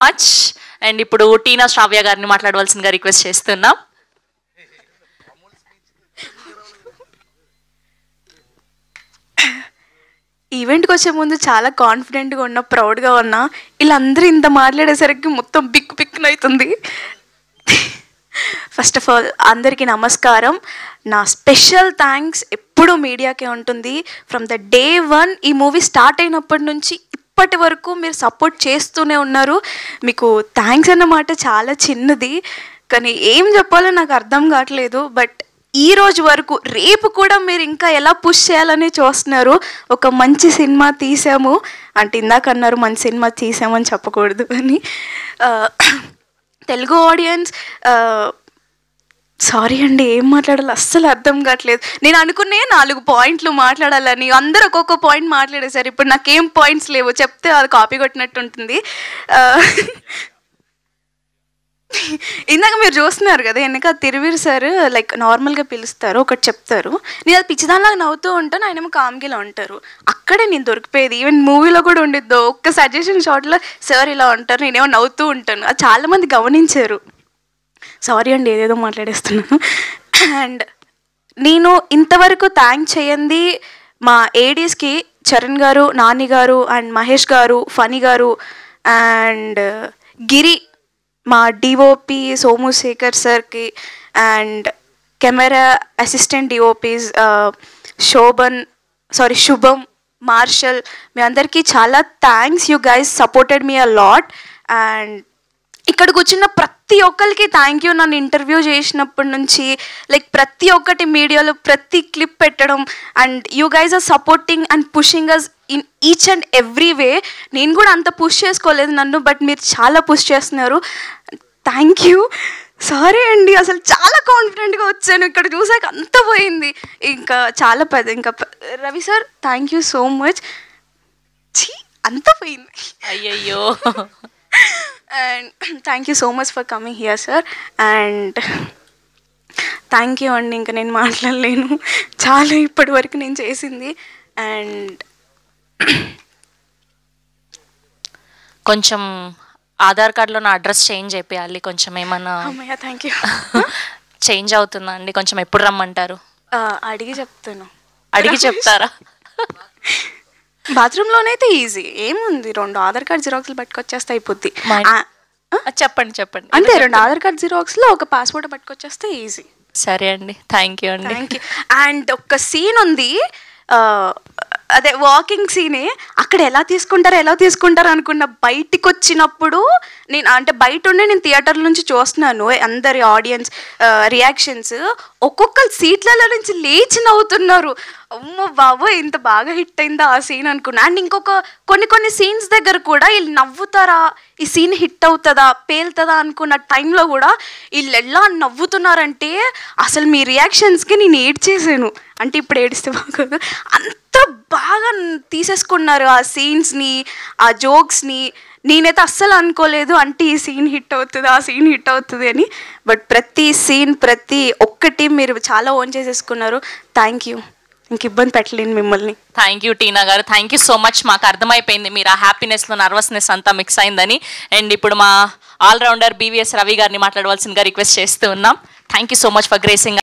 Much. And ఇప్పుడు టీనా శ్రావ్య గారిని మాట్లాడవలసిందిగా రిక్వెస్ట్ చేస్తున్నాం. ఈవెంట్కి వచ్చే ముందు చాలా కాన్ఫిడెంట్గా ఉన్నా, ప్రౌడ్గా ఉన్నా. వీళ్ళందరూ ఇంత మాట్లాడేసరికి మొత్తం బిక్కునవుతుంది. ఫస్ట్ ఆఫ్ ఆల్ అందరికీ నమస్కారం. నా స్పెషల్ థ్యాంక్స్ ఎప్పుడూ మీడియాకే ఉంటుంది. ఫ్రమ్ ద డే 1 ఈ మూవీ స్టార్ట్ అయినప్పటి నుంచి ఇప్పటి వరకు మీరు సపోర్ట్ చేస్తూనే ఉన్నారు. మీకు థ్యాంక్స్ అన్నమాట చాలా చిన్నది, కానీ ఏం చెప్పాలో నాకు అర్థం కావట్లేదు. బట్ ఈ రోజు వరకు రేపు కూడా మీరు ఇంకా ఎలా పుష్ చేయాలని చూస్తున్నారు. ఒక మంచి సినిమా తీసాము అంటే ఇందాక అన్నారు మంచి సినిమా తీసామని చెప్పకూడదు అని. తెలుగు ఆడియన్స్ సారీ అండి, ఏం మాట్లాడాలో అస్సలు అర్థం కావట్లేదు. నేను అనుకునే 4 పాయింట్లు మాట్లాడాలని, అందరూ ఒక్కొక్క పాయింట్ మాట్లాడేశారు. ఇప్పుడు నాకేం పాయింట్స్ లేవు, చెప్తే అది కాపీ కొట్టినట్టు ఉంటుంది. ఇందాక మీరు చూస్తున్నారు కదా వెనక తిరువీర్ సార్ లైక్ నార్మల్గా పిలుస్తారు, ఒకటి చెప్తారు, నేను అది పిచ్చిదానిలాగా నవ్వుతూ ఉంటాను, ఆయనేమో కామ్గిలా ఉంటారు. అక్కడే నేను దొరికిపోయేది. ఈవెన్ మూవీలో కూడా ఉండిద్దో ఒక్క సజెషన్ షాట్లో సార్ ఇలా ఉంటారు, నేనేమో నవ్వుతూ ఉంటాను. అది చాలామంది గమనించారు. సారీ అండి, ఏదేదో మాట్లాడేస్తున్నాను. అండ్ నేను ఇంతవరకు థ్యాంక్ చేయండి మా ఏడీస్కి చరణ్ గారు, నాని గారు అండ్ మహేష్ గారు, ఫనీ గారు అండ్ గిరి, మా డిఓపి సోము శేఖర్ సార్కి అండ్ కెమెరా అసిస్టెంట్ డిఓపీస్ శుభం, మార్షల్, మీ అందరికీ చాలా thanks. You guys supported me a lot. And ఇక్కడికి వచ్చిన ప్రతి ఒక్కరికి థ్యాంక్ యూ. నన్ను ఇంటర్వ్యూ చేసినప్పటి నుంచి లైక్ ప్రతి ఒక్కటి మీడియాలో ప్రతి క్లిప్ పెట్టడం and you guys are supporting and pushing us in each and every way. నేను కూడా అంత పుష్ చేసుకోలేదు నన్ను, బట్ మీరు చాలా పుష్ చేస్తున్నారు. Thank you. సారీ అండి, అసలు చాలా కాన్ఫిడెంట్గా వచ్చాను, ఇక్కడ చూసాక అంత పోయింది. ఇంకా చాలా Ravi sir thank you so much. అంత పోయింది, అయ్యయ్యో. And thank you so much for coming here sir. And thank you అండి, ఇంకా నేను మాట్లాడలేను, చాలా ఇప్పటి వరకు నేను చేసింది. అండ్ కొంచెం ఆధార్ కార్డులో నా అడ్రస్ చేంజ్ అయిపోయాలి, కొంచెం ఏమన్నా థ్యాంక్ యూ చేంజ్ అవుతుందా అండి? కొంచెం ఎప్పుడు రమ్మంటారు? అడిగి చెప్తాను. అడిగి చెప్తారా? బాత్రూంలోనైతే ఈజీ, ఏముంది, 2 ఆధార్ కార్డ్ జిరాక్స్లు పట్టుకొచ్చేస్తే అయిపోద్ది. చెప్పండి అంటే 2 ఆధార్ కార్డ్ జిరాక్స్లో ఒక పాస్పోర్ట్ పట్టుకొచ్చేస్తే ఈజీ. సరే అండి, థ్యాంక్ యూ అండి. Thank you. అండ్ ఒక సీన్ ఉంది, అదే వాకింగ్ సీనే, అక్కడ ఎలా తీసుకుంటారు అనుకున్న. బయటికి వచ్చినప్పుడు నేను అంటే బయట ఉండే నేను థియేటర్ నుంచి చూస్తున్నాను అందరి ఆడియన్స్ రియాక్షన్స్, ఒక్కొక్కరు సీట్లలో నుంచి లేచి నవ్వుతున్నారు. అమ్మో బాబో, ఇంత బాగా హిట్ అయిందా ఆ సీన్ అనుకున్నా. అండ్ ఇంకొక కొన్ని సీన్స్ దగ్గర కూడా వీళ్ళు నవ్వుతారా, ఈ సీన్ హిట్ అవుతుందా పేలుతుందా అనుకున్న టైంలో కూడా వీళ్ళు ఎలా నవ్వుతున్నారంటే అసలు మీ రియాక్షన్స్కి నేను ఏడ్చేసాను. అంటే ఇప్పుడు ఏడిస్తే బాగోదు, అంత బాగా తీసేసుకున్నారు ఆ సీన్స్ని, ఆ జోక్స్ని. నేనైతే అస్సలు అనుకోలేదు అంటే ఈ సీన్ హిట్ అవుతుంది, ఆ సీన్ హిట్ అవుతుంది అని. బట్ ప్రతి సీన్ ప్రతి ఒక్కటి మీరు చాలా ఓన్ చేసేసుకున్నారు. Thank you. ఇంక ఇబ్బంది పెట్టలేను మిమ్మల్ని. థ్యాంక్ యూ టీనా గారు, థ్యాంక్ యూ సో మచ్. మాకు అర్థమైపోయింది మీరు ఆ హ్యాపీనెస్లో నర్వస్నెస్ అంతా మిక్స్ అయిందని. అండ్ ఇప్పుడు మా ఆల్రౌండర్ బీవీఎస్ రవి గారిని మాట్లాడవలసిందిగా రిక్వెస్ట్ చేస్తూ ఉన్నాం. Thank you so much for gracing.